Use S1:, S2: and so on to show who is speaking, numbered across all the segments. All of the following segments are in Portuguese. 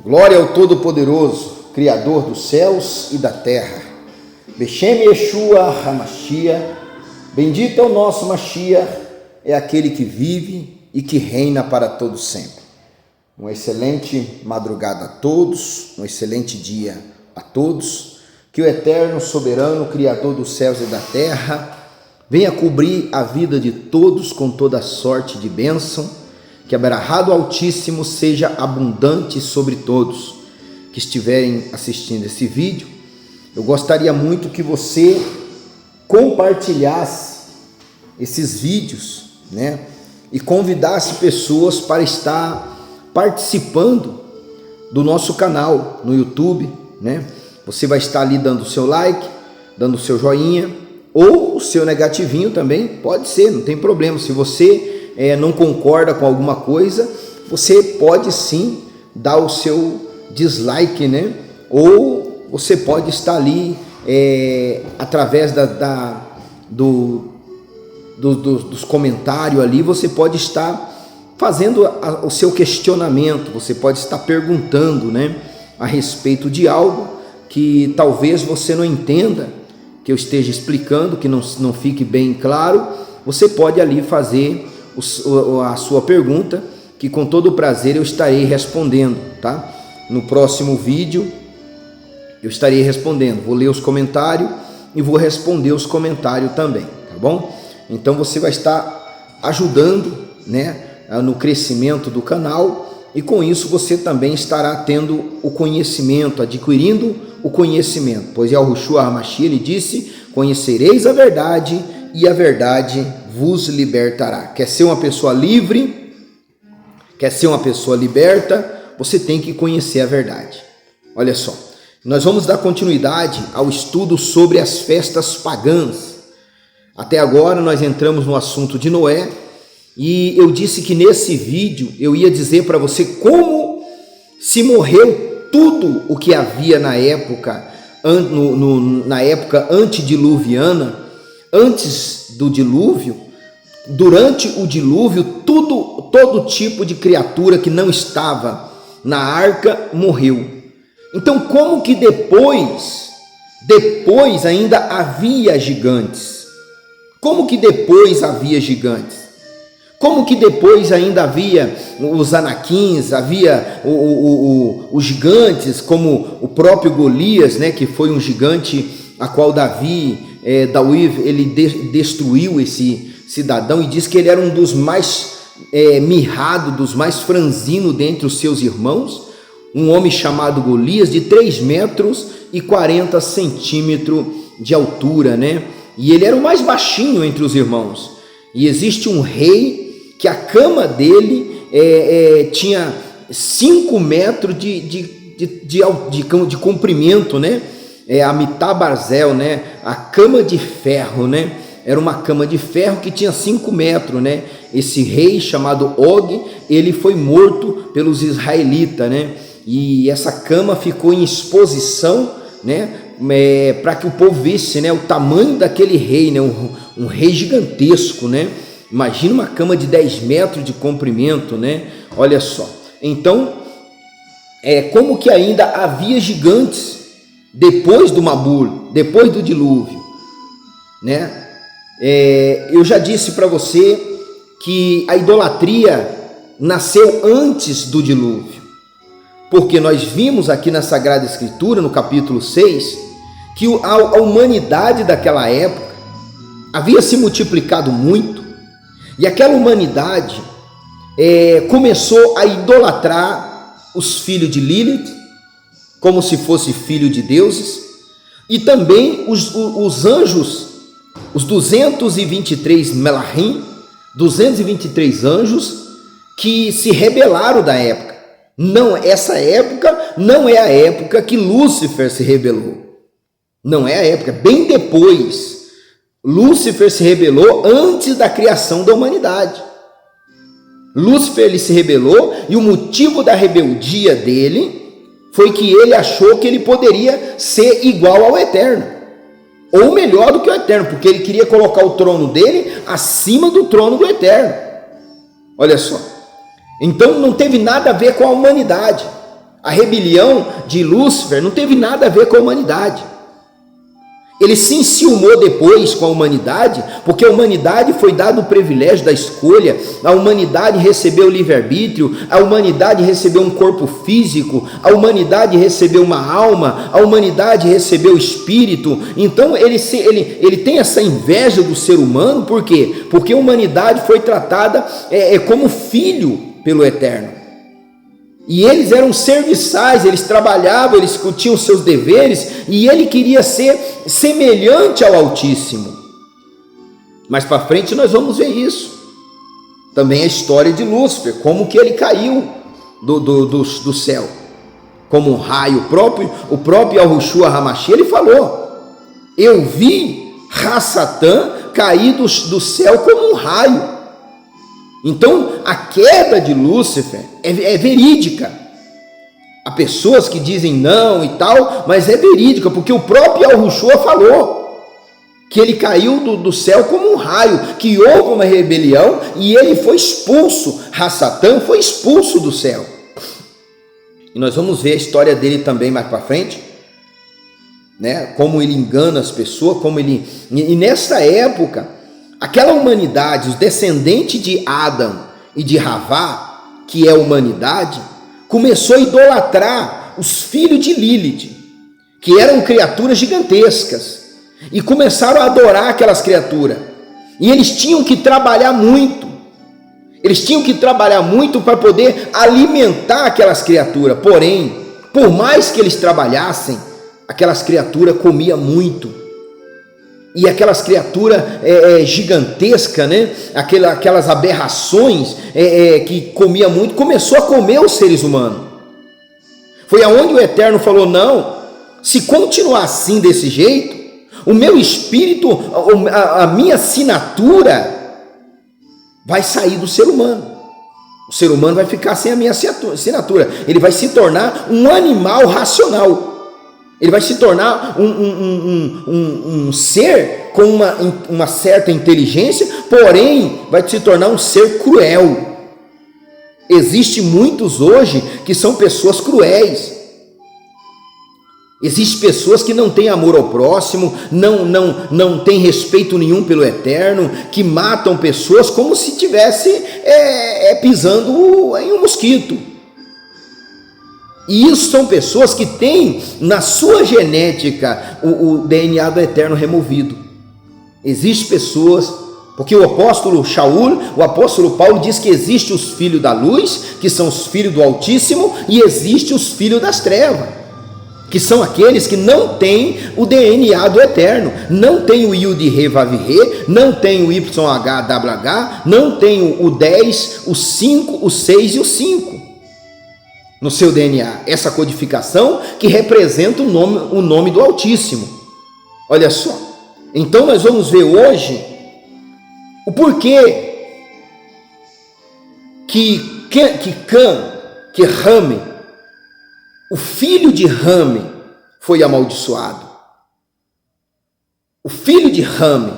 S1: Glória ao Todo-Poderoso, Criador dos céus e da terra. Beshem Yeshua HaMashiach, bendito é o nosso Mashiach, é aquele que vive e que reina para todos sempre. Uma excelente madrugada a todos, um excelente dia a todos. Que o eterno, soberano, Criador dos céus e da terra venha cobrir a vida de todos com toda sorte de bênção. Que a Berahá do Altíssimo seja abundante sobre todos que estiverem assistindo esse vídeo. Eu gostaria muito que você compartilhasse esses vídeos, e convidasse pessoas para estar participando do nosso canal no YouTube, Você vai estar ali dando o seu like, dando o seu joinha, ou o seu negativinho também, pode ser, não tem problema. Se você não concorda com alguma coisa, você pode sim dar o seu dislike, ou você pode estar ali através dos comentários ali, você pode estar fazendo o seu questionamento, você pode estar perguntando, a respeito de algo que talvez você não entenda, que eu esteja explicando, que não fique bem claro. Você pode ali fazer a sua pergunta, que com todo prazer eu estarei respondendo, tá? No próximo vídeo eu estarei respondendo, vou ler os comentários e vou responder os comentários também, tá bom? Então você vai estar ajudando, no crescimento do canal, e com isso você também estará tendo o conhecimento, adquirindo o conhecimento, pois Yahushua HaMashiach, ele disse: conhecereis a verdade e a verdade vos libertará. Quer ser uma pessoa livre? Quer ser uma pessoa liberta? Você tem que conhecer a verdade. Olha só, nós vamos dar continuidade ao estudo sobre as festas pagãs. Até agora nós entramos no assunto de Noé, e eu disse que nesse vídeo eu ia dizer para você como se morreu tudo o que havia na época, na época antediluviana, antes do dilúvio. Durante o dilúvio, todo tipo de criatura que não estava na arca morreu. Então, como que depois ainda havia gigantes? Como que depois havia gigantes? Como que depois ainda havia os anaquins, havia os gigantes, como o próprio Golias, que foi um gigante a qual Davi ele destruiu esse cidadão, e diz que ele era um dos mais mirrados, dos mais franzinos dentre os seus irmãos, um homem chamado Golias, de 3 metros e 40 centímetros de altura, e ele era o mais baixinho entre os irmãos. E existe um rei que a cama dele tinha 5 metros de comprimento, a Mitá Barzel, a cama de ferro, era uma cama de ferro que tinha 5 metros, Esse rei chamado Og, ele foi morto pelos israelitas, E essa cama ficou em exposição, para que o povo visse, o tamanho daquele rei, um rei gigantesco, Imagina uma cama de 10 metros de comprimento, Olha só. Então, como que ainda havia gigantes depois do Mabul, depois do dilúvio, eu já disse para você que a idolatria nasceu antes do dilúvio, porque nós vimos aqui na Sagrada Escritura, no capítulo 6, que a humanidade daquela época havia se multiplicado muito, e aquela humanidade começou a idolatrar os filhos de Lilith, como se fosse filho de deuses, e também os anjos, os 223 Melahim, 223 anjos que se rebelaram da época. Não, essa época não é a época que Lúcifer se rebelou. Não é a época, bem depois. Lúcifer se rebelou antes da criação da humanidade. Lúcifer, ele se rebelou, e o motivo da rebeldia dele foi que ele achou que ele poderia ser igual ao Eterno, ou melhor do que o Eterno, porque ele queria colocar o trono dele acima do trono do Eterno. Olha só, então não teve nada a ver com a humanidade, A rebelião de Lúcifer não teve nada a ver com a humanidade. Ele se enciumou depois com a humanidade, porque a humanidade foi dado o privilégio da escolha, a humanidade recebeu o livre-arbítrio, a humanidade recebeu um corpo físico, a humanidade recebeu uma alma, a humanidade recebeu o espírito. Então ele tem essa inveja do ser humano, por quê? Porque a humanidade foi tratada como filho pelo Eterno. E eles eram serviçais, eles trabalhavam, eles tinham seus deveres, e ele queria ser semelhante ao Altíssimo. Mais para frente nós vamos ver isso. Também a história de Lúcifer, como que ele caiu do céu, como um raio. O próprio Yahushua Hamashi, ele falou: eu vi Satã cair do céu como um raio. Então a queda de Lúcifer é verídica. Há pessoas que dizem não e tal, mas é verídica, porque o próprio Yahushua falou que ele caiu do céu como um raio, que houve uma rebelião e ele foi expulso. Satã foi expulso do céu. E nós vamos ver a história dele também mais para frente, né? Como ele engana as pessoas, e nessa época aquela humanidade, os descendentes de Adão e de Havá, que é a humanidade, começou a idolatrar os filhos de Lilith, que eram criaturas gigantescas, e começaram a adorar aquelas criaturas. E eles tinham que trabalhar muito. Eles tinham que trabalhar muito para poder alimentar aquelas criaturas. Porém, por mais que eles trabalhassem, aquelas criaturas comiam muito. E aquelas criaturas gigantescas, né? Aquelas aberrações que comia muito, começou a comer os seres humanos. Foi aonde o Eterno falou: não, se continuar assim desse jeito, o meu espírito, a minha assinatura vai sair do ser humano. O ser humano vai ficar sem a minha assinatura. Ele vai se tornar um animal racional. Ele vai se tornar um ser com uma certa inteligência, porém vai se tornar um ser cruel. Existem muitos hoje que são pessoas cruéis. Existem pessoas que não têm amor ao próximo, não têm respeito nenhum pelo Eterno, que matam pessoas como se estivesse pisando em um mosquito. E isso são pessoas que têm na sua genética o DNA do Eterno removido. Existem pessoas, porque o apóstolo Paulo diz que existe os filhos da luz, que são os filhos do Altíssimo, e existe os filhos das trevas, que são aqueles que não têm o DNA do Eterno, não tem o Yud Re Vav Re, não tem o YHWH, não tem o 10, o 5, o 6 e o 5 no seu DNA, essa codificação que representa o nome do Altíssimo. Olha só, então nós vamos ver hoje o porquê que Rame, o filho de Rame, foi amaldiçoado. O filho de Rame,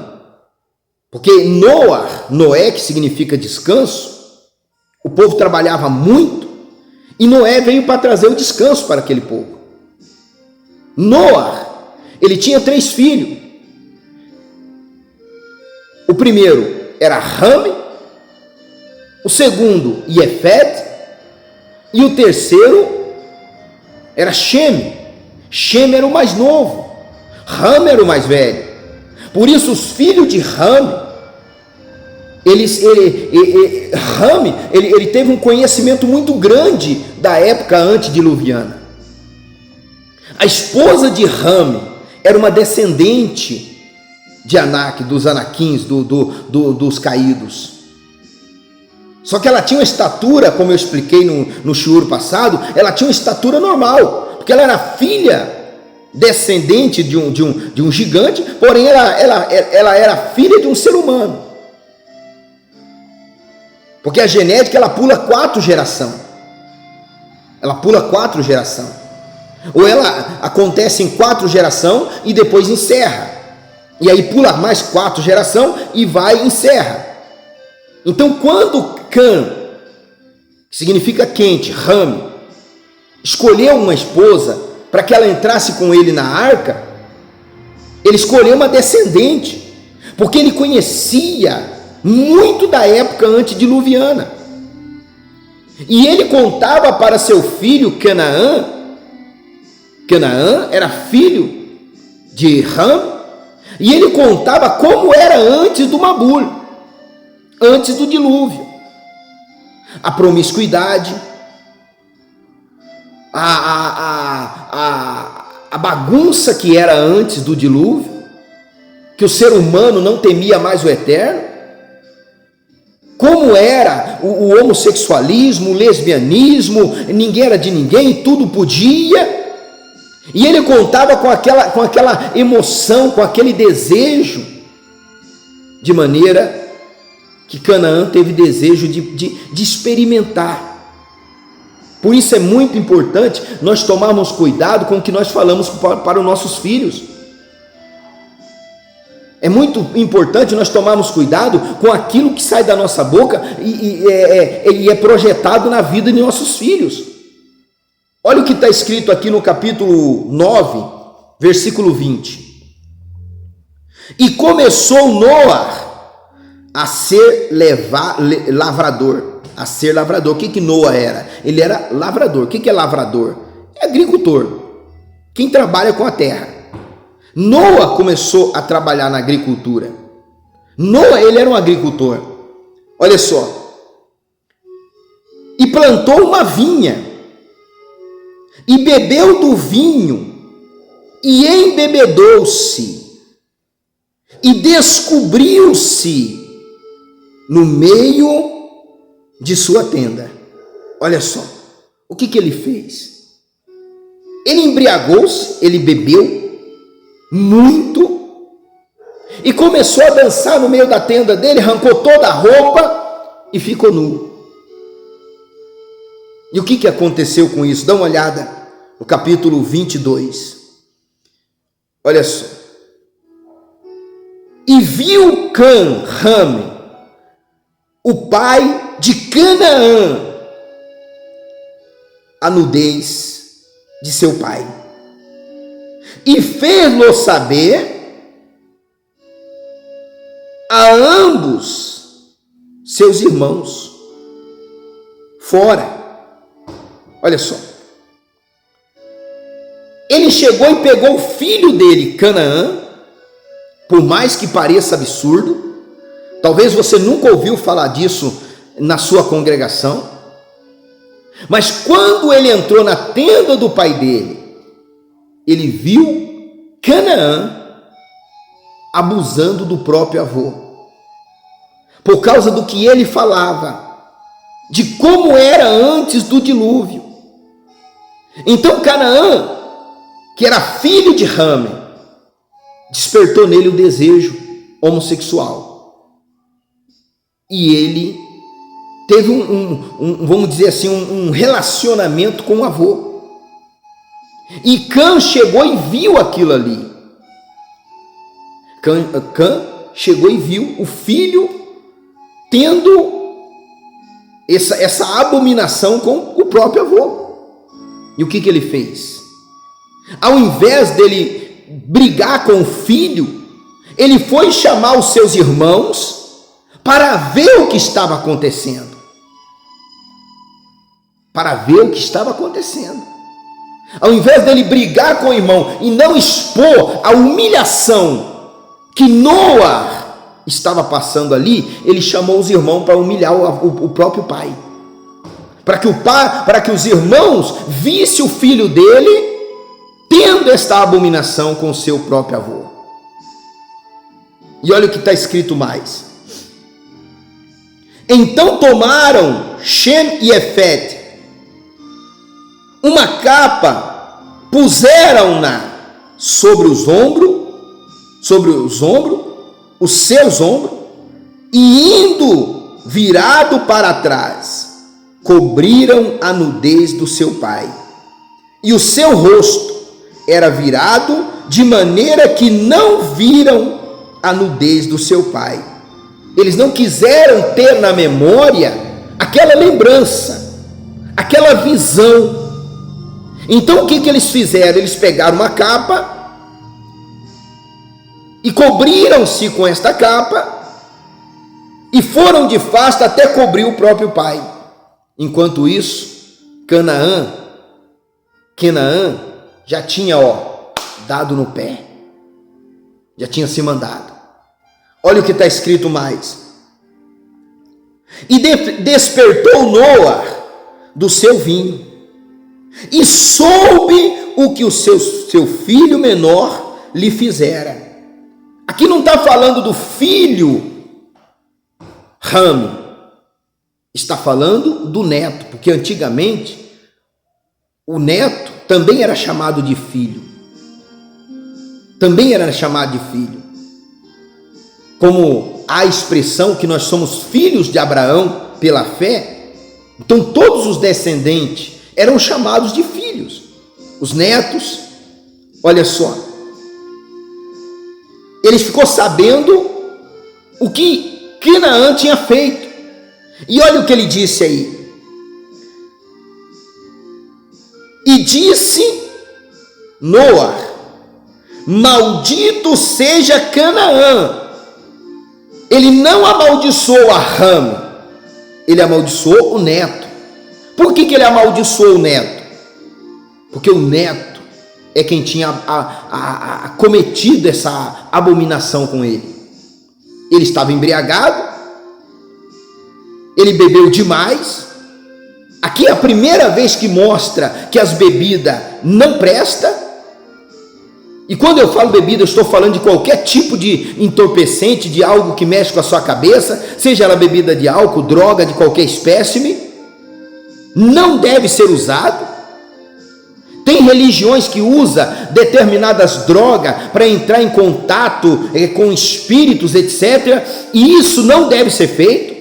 S1: porque Noé, que significa descanso, o povo trabalhava muito, e Noé veio para trazer o descanso para aquele povo. Noé, ele tinha 3 filhos. O primeiro era Rame, o segundo Yefet, e o terceiro era Shem. Shem era o mais novo, Rame era o mais velho. Por isso os filhos de Rame, Rame teve um conhecimento muito grande da época antediluviana. A esposa de Rame era uma descendente de Anak, dos Anaquins, dos caídos. Só que ela tinha uma estatura, como eu expliquei no shiur passado, ela tinha uma estatura normal, porque ela era filha descendente de um gigante, porém ela era filha de um ser humano. Porque a genética, ela pula 4 gerações. Ela pula 4 gerações. Ou ela acontece em 4 gerações e depois encerra. E aí pula mais 4 gerações e vai e encerra. Então quando Cã, que significa quente, Rame, escolheu uma esposa para que ela entrasse com ele na arca, ele escolheu uma descendente, porque ele conhecia muito da época antediluviana. E ele contava para seu filho Canaã. Canaã era filho de Ham, e ele contava como era antes do Mabul, antes do dilúvio. A promiscuidade, a bagunça que era antes do dilúvio, que o ser humano não temia mais o eterno, como era o homossexualismo, o lesbianismo, ninguém era de ninguém, tudo podia. E ele contava com aquela emoção, com aquele desejo, de maneira que Canaã teve desejo de experimentar. Por isso é muito importante nós tomarmos cuidado com o que nós falamos para os nossos filhos. É muito importante nós tomarmos cuidado com aquilo que sai da nossa boca e é projetado na vida de nossos filhos. Olha o que está escrito aqui no capítulo 9, versículo 20. E começou Noa a ser lavrador. A ser lavrador. O que Noa era? Ele era lavrador. O que é lavrador? É agricultor. Quem trabalha com a terra. Noa começou a trabalhar na agricultura. Noa, ele era um agricultor. Olha só. E plantou uma vinha. E bebeu do vinho. E embebedou-se. E descobriu-se no meio de sua tenda. Olha só. O que ele fez? Ele embriagou-se, ele bebeu muito e começou a dançar no meio da tenda dele, arrancou toda a roupa e ficou nu. E o que aconteceu com isso? Dá uma olhada no capítulo 22. Olha só. E viu Ham, o pai de Canaã, a nudez de seu pai, e fez-lo saber a ambos seus irmãos fora. Olha só. Ele chegou e pegou o filho dele, Canaã, por mais que pareça absurdo, talvez você nunca ouviu falar disso na sua congregação, mas quando ele entrou na tenda do pai dele, ele viu Canaã abusando do próprio avô, por causa do que ele falava, de como era antes do dilúvio. Então Canaã, que era filho de Ham, despertou nele o desejo homossexual. E ele teve vamos dizer assim, um relacionamento com o avô. E Cã chegou e viu aquilo ali. Cã chegou e viu o filho tendo essa abominação com o próprio avô. E o que ele fez? Ao invés dele brigar com o filho, ele foi chamar os seus irmãos para ver o que estava acontecendo. Para ver o que estava acontecendo. Ao invés dele brigar com o irmão e não expor a humilhação que Noa estava passando ali, ele chamou os irmãos para humilhar o próprio pai. Para que os irmãos vissem o filho dele tendo esta abominação com seu próprio avô. E olha o que está escrito mais. Então tomaram Shem e Efete uma capa, puseram-na sobre os seus ombros, e indo virado para trás, cobriram a nudez do seu pai. E o seu rosto era virado de maneira que não viram a nudez do seu pai. Eles não quiseram ter na memória aquela lembrança, aquela visão Então o que eles fizeram? Eles pegaram uma capa e cobriram-se com esta capa e foram de fato até cobrir o próprio pai. Enquanto isso, Canaã já tinha dado no pé, já tinha se mandado. Olha o que está escrito mais. E despertou Noa do seu vinho e soube o que o seu filho menor lhe fizera. Aqui não está falando do filho Rame, está falando do neto, porque antigamente o neto também era chamado de filho. Também era chamado de filho. Como a expressão que nós somos filhos de Abraão pela fé, então todos os descendentes eram chamados de filhos. Os netos, olha só, ele ficou sabendo o que Canaã tinha feito. E olha o que ele disse aí. E disse Noa: maldito seja Canaã. Ele não amaldiçoou a Rame, ele amaldiçoou o neto. Por que ele amaldiçoou o neto? Porque o neto é quem tinha cometido essa abominação com ele. Ele estava embriagado, ele bebeu demais. Aqui é a primeira vez que mostra que as bebidas não prestam. E quando eu falo bebida, eu estou falando de qualquer tipo de entorpecente, de algo que mexe com a sua cabeça, seja ela bebida de álcool, droga de qualquer espécime, não deve ser usado. Tem religiões que usam determinadas drogas para entrar em contato com espíritos, etc. E isso não deve ser feito.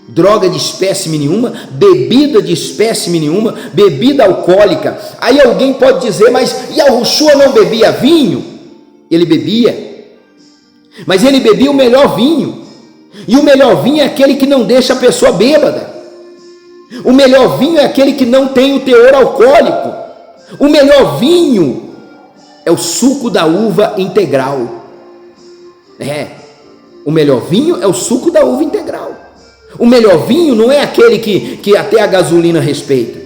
S1: Droga de espécime nenhuma, bebida de espécime nenhuma, bebida alcoólica. Aí alguém pode dizer, mas Yahushua não bebia vinho? Ele bebia, mas ele bebia o melhor vinho. E o melhor vinho é aquele que não deixa a pessoa bêbada. O melhor vinho é aquele que não tem o teor alcoólico. O melhor vinho é o suco da uva integral. O melhor vinho é o suco da uva integral. O melhor vinho não é aquele que até a gasolina respeita.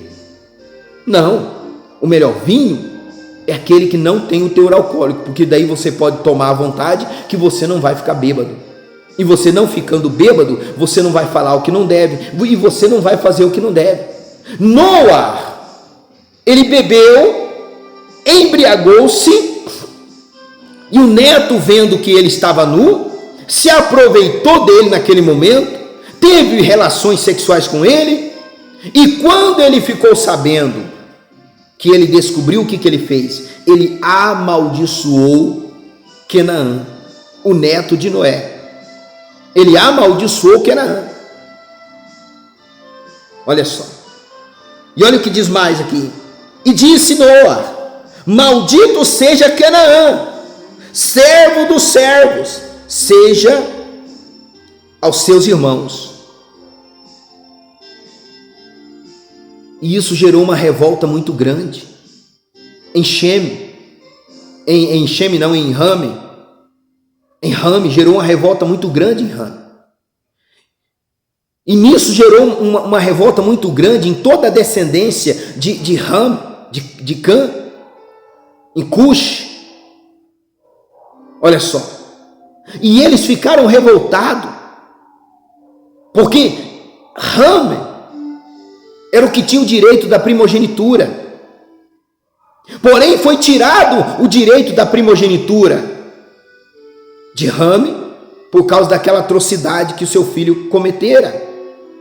S1: Não, o melhor vinho é aquele que não tem o teor alcoólico, porque daí você pode tomar à vontade, que você não vai ficar bêbado. E você não ficando bêbado, você não vai falar o que não deve, e você não vai fazer o que não deve. Noa, ele bebeu, embriagou-se, e o neto, vendo que ele estava nu, se aproveitou dele naquele momento, teve relações sexuais com ele, e quando ele ficou sabendo, que ele descobriu o que ele fez, ele amaldiçoou Canaã, o neto de Noé. Ele amaldiçoou Canaã. Olha só. E olha o que diz mais aqui. E disse Noa: maldito seja Canaã, servo dos servos, seja aos seus irmãos. E isso gerou uma revolta muito grande em Shem. Em Shem não, em Rame. Em Rame, gerou uma revolta muito grande em Rame. E nisso gerou uma revolta muito grande em toda a descendência de Rame, de Cã, em Cush. Olha só. E eles ficaram revoltados, porque Rame era o que tinha o direito da primogenitura. Porém, foi tirado o direito da primogenitura de Rame, por causa daquela atrocidade que o seu filho cometera.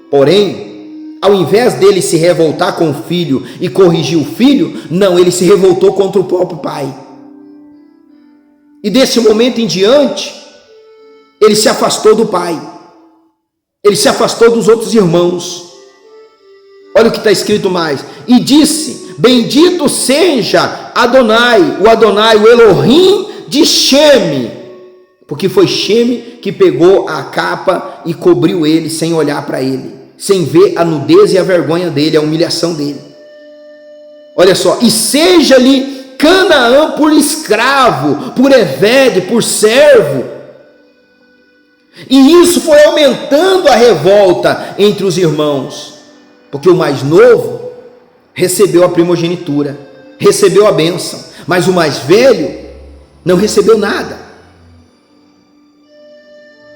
S1: Porém, ao invés dele se revoltar com o filho e corrigir o filho, não, ele se revoltou contra o próprio pai. E desse momento em diante, ele se afastou do pai, ele se afastou dos outros irmãos. Olha o que está escrito mais. E disse: bendito seja Adonai, o Elohim de Sheme. Porque foi Sheme que pegou a capa e cobriu ele sem olhar para ele, sem ver a nudez e a vergonha dele, a humilhação dele. Olha só, e seja-lhe Canaã por escravo, por Eved, por servo. E isso foi aumentando a revolta entre os irmãos, porque o mais novo recebeu a primogenitura, recebeu a bênção, mas o mais velho não recebeu nada.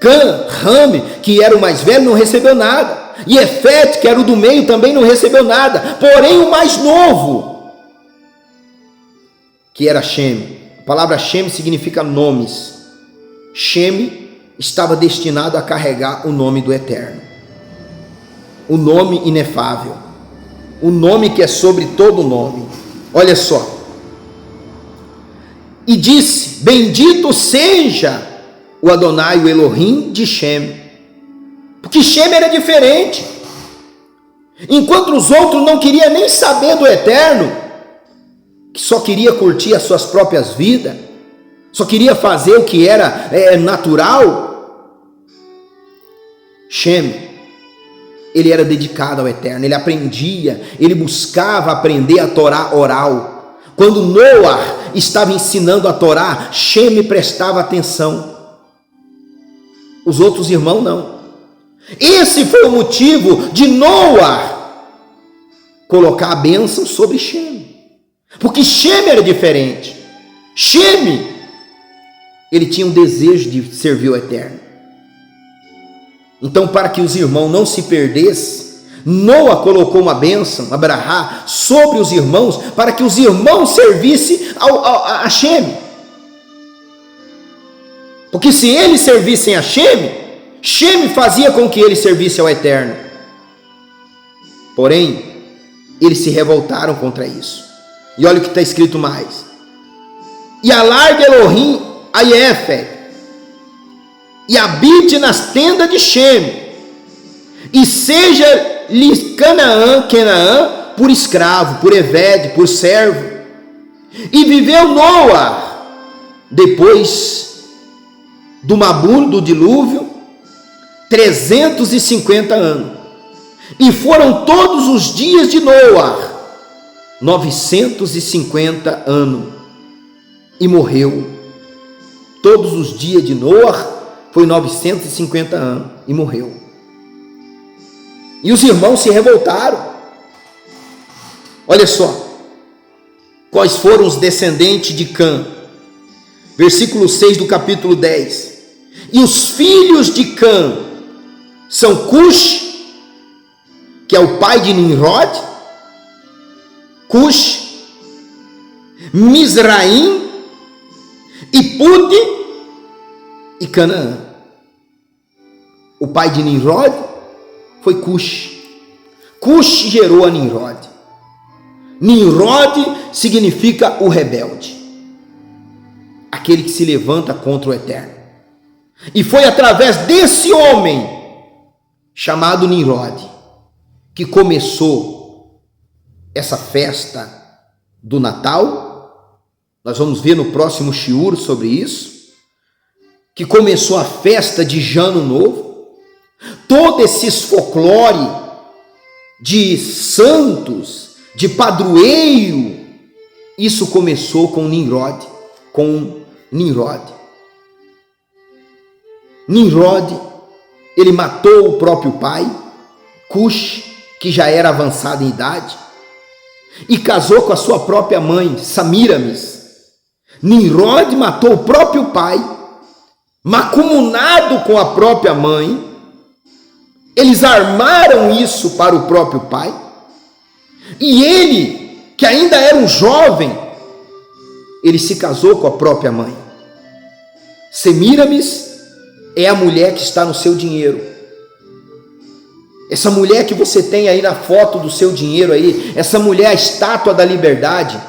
S1: Ram, que era o mais velho, não recebeu nada. E Efete, que era o do meio, também não recebeu nada. Porém, o mais novo, que era Shem, a palavra Shem significa nomes. Shem estava destinado a carregar o nome do Eterno, o nome inefável, o nome que é sobre todo nome. Olha só. E disse: bendito seja o Adonai, o Elohim de Shem. Porque Shem era diferente. Enquanto os outros não queriam nem saber do Eterno, que só queria curtir as suas próprias vidas, só queria fazer o que era natural, Shem, ele era dedicado ao Eterno, ele aprendia, ele buscava aprender a Torá oral. Quando Noah estava ensinando a Torá, Shem prestava atenção. Os outros irmãos não. Esse foi o motivo de Noah colocar a bênção sobre Shem, porque Shem era diferente. Shem, ele tinha um desejo de servir o Eterno. Então, para que os irmãos não se perdessem, Noah colocou uma bênção, a brahá, sobre os irmãos, para que os irmãos servissem a Shem. Porque se eles servissem a Shem, Shem fazia com que eles servissem ao Eterno. Porém, eles se revoltaram contra isso. E olha o que está escrito mais: e alargue Elohim a Efed, e habite nas tendas de Shem, e seja-lhe Canaã por escravo, por Eved, por servo. E viveu Noah depois do Mabul, do dilúvio, 350 anos, e foram todos os dias de Noah 950 anos, e morreu. Todos os dias de Noah foi 950 anos, e morreu. E os irmãos se revoltaram. Olha só, quais foram os descendentes de Cã, versículo 6 do capítulo 10. E os filhos de Cã são Cush, que é o pai de Nimrod, Cush, Mizraim, e Pud e Canaã. O pai de Nimrod foi Cush. Cush gerou a Nimrod. Nimrod significa o rebelde, aquele que se levanta contra o Eterno. E foi através desse homem chamado Nimrod que começou essa festa do Natal. Nós vamos ver no próximo shiur sobre isso. Que começou a festa de Ano Novo. Todo esse folclore de santos, de padroeiro, isso começou com Nimrod. Nimrod, ele matou o próprio pai, Cush, que já era avançado em idade, e casou com a sua própria mãe, Samiramis. Nimrod matou o próprio pai, macumunado com a própria mãe. Eles armaram isso para o próprio pai, e ele, que ainda era um jovem, ele se casou com a própria mãe. Semiramis é a mulher que está no seu dinheiro. Essa mulher que você tem aí na foto do seu dinheiro aí, essa mulher é a estátua da liberdade.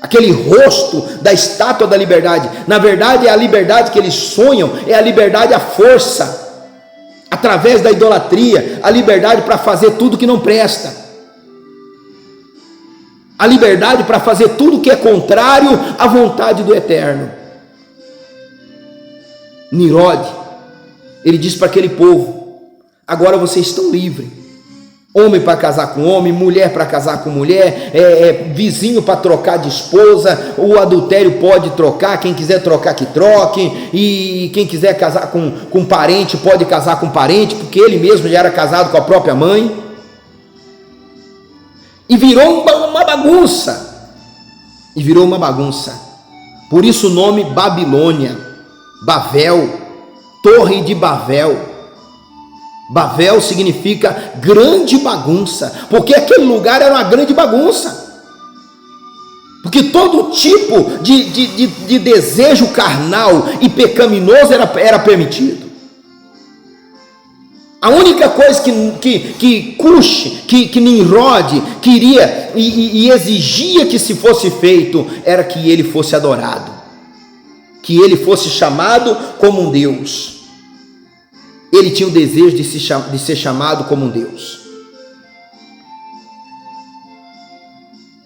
S1: Aquele rosto da estátua da liberdade, na verdade é a liberdade que eles sonham, é a liberdade à força, através da idolatria, a liberdade para fazer tudo que não presta, a liberdade para fazer tudo que é contrário à vontade do Eterno. Nimrod, ele diz para aquele povo: agora vocês estão livres, Homem para casar com homem, mulher para casar com mulher, vizinho para trocar de esposa. O adultério pode trocar, quem quiser trocar que troque, e quem quiser casar com parente pode casar com parente, porque ele mesmo já era casado com a própria mãe. E virou uma bagunça. Por isso o nome Babilônia, Babel, Torre de Babel. Babel significa grande bagunça, porque aquele lugar era uma grande bagunça, porque todo tipo de desejo carnal e pecaminoso era permitido. A única coisa que Cush, que Nimrod queria e exigia que se fosse feito, era que ele fosse adorado, que ele fosse chamado como um Deus. Ele tinha o desejo de ser chamado como um Deus.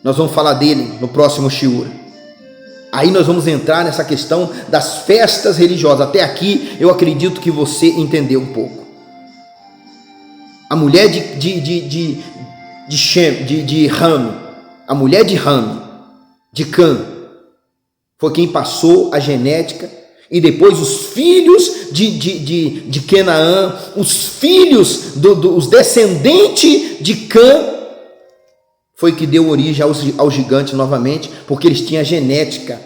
S1: Nós vamos falar dele no próximo shiur. Aí nós vamos entrar nessa questão das festas religiosas. Até aqui eu acredito que você entendeu um pouco. A mulher de Ham, a mulher de Ham, de Cã, foi quem passou a genética. E depois os filhos de Canaã, os filhos os descendentes de Cã, foi que deu origem ao gigante novamente, porque eles tinham a genética.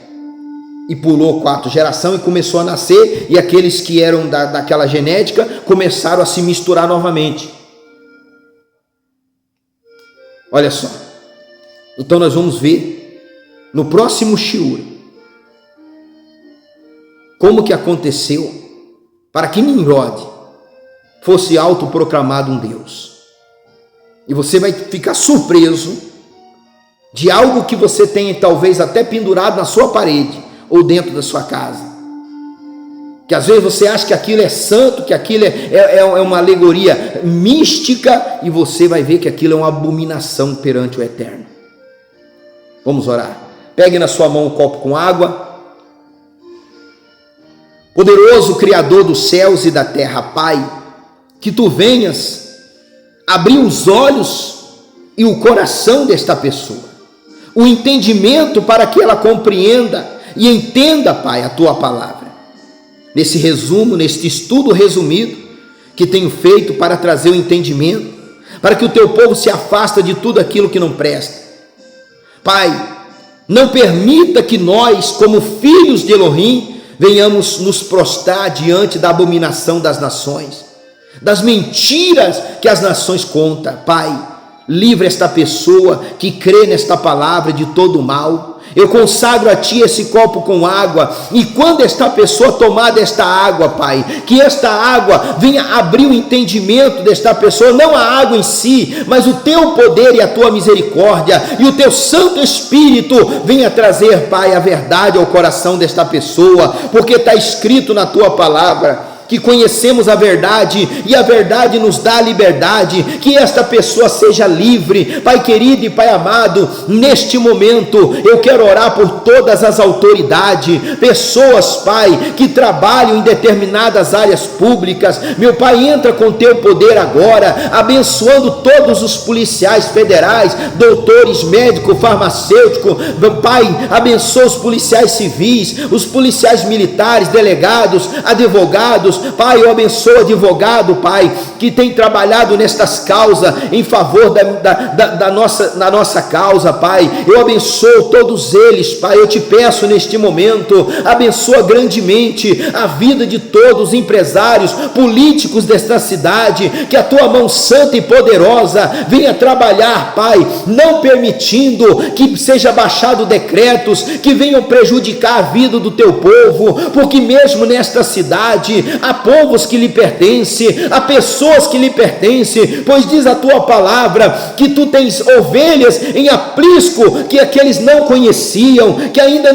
S1: E pulou 4 gerações e começou a nascer, e aqueles que eram daquela genética começaram a se misturar novamente. Olha só. Então nós vamos ver no próximo shiur como que aconteceu para que Nimrod fosse autoproclamado um Deus. E você vai ficar surpreso de algo que você tenha talvez até pendurado na sua parede ou dentro da sua casa. Que às vezes você acha que aquilo é santo, que aquilo é uma alegoria mística, e você vai ver que aquilo é uma abominação perante o Eterno. Vamos orar. Pegue na sua mão um copo com água. Poderoso Criador dos céus e da terra, Pai, que Tu venhas abrir os olhos e o coração desta pessoa, o entendimento para que ela compreenda e entenda, Pai, a Tua palavra. Nesse resumo, neste estudo resumido que tenho feito para trazer o entendimento, para que o Teu povo se afasta de tudo aquilo que não presta. Pai, não permita que nós, como filhos de Elohim, venhamos nos prostrar diante da abominação das nações, das mentiras que as nações contam. Pai, livre esta pessoa que crê nesta palavra de todo o mal. Eu consagro a Ti esse copo com água, e quando esta pessoa tomar desta água, Pai, que esta água venha abrir o entendimento desta pessoa, não a água em si, mas o Teu poder e a Tua misericórdia, e o Teu Santo Espírito venha trazer, Pai, a verdade ao coração desta pessoa, porque está escrito na Tua palavra que conhecemos a verdade, e a verdade nos dá a liberdade. Que esta pessoa seja livre, Pai querido e Pai amado. Neste momento eu quero orar por todas as autoridades, pessoas, Pai, que trabalham em determinadas áreas públicas. Meu Pai, entra com Teu poder agora, abençoando todos os policiais federais, doutores, médicos, farmacêuticos. Meu Pai, abençoa os policiais civis, os policiais militares, delegados, advogados. Pai, eu abençoo o advogado, Pai, que tem trabalhado nestas causas, em favor da nossa causa, Pai. Eu abençoo todos eles, Pai. Eu te peço neste momento, abençoa grandemente a vida de todos os empresários, políticos desta cidade, que a Tua mão santa e poderosa venha trabalhar, Pai, não permitindo que seja baixado decretos que venham prejudicar a vida do Teu povo, porque mesmo nesta cidade há povos que lhe pertencem, há pessoas que lhe pertencem, pois diz a Tua palavra que Tu tens ovelhas em aprisco que aqueles não conheciam, que ainda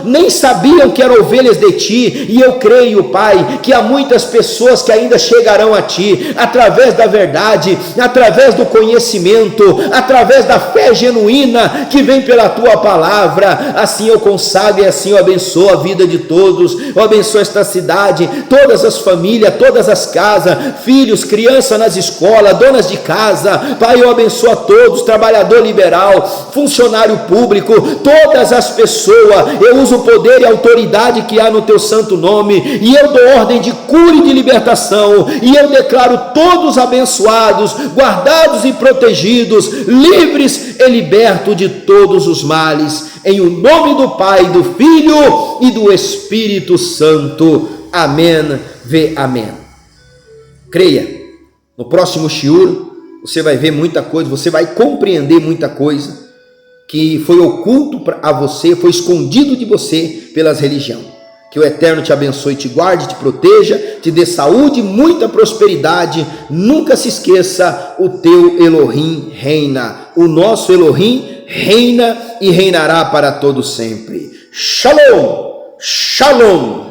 S1: nem sabiam que eram ovelhas de Ti. E eu creio, Pai, que há muitas pessoas que ainda chegarão a Ti através da verdade, através do conhecimento, através da fé genuína que vem pela Tua palavra. Assim eu consagro e assim eu abençoo a vida de todos. Eu abençoo esta cidade, todas todas as famílias, todas as casas, filhos, crianças nas escolas, donas de casa. Pai, eu abençoo a todos, trabalhador liberal, funcionário público, todas as pessoas. Eu uso o poder e a autoridade que há no teu santo nome, e eu dou ordem de cura e de libertação, e eu declaro todos abençoados, guardados e protegidos, livres e libertos de todos os males, em o nome do Pai, do Filho e do Espírito Santo. Amém. Vê amém. Creia, no próximo shiur você vai ver muita coisa, você vai compreender muita coisa que foi oculto a você, foi escondido de você pelas religiões. Que o Eterno te abençoe, te guarde, te proteja, te dê saúde, muita prosperidade. Nunca se esqueça, o teu Elohim reina. O nosso Elohim reina e reinará para todo sempre. Shalom, shalom.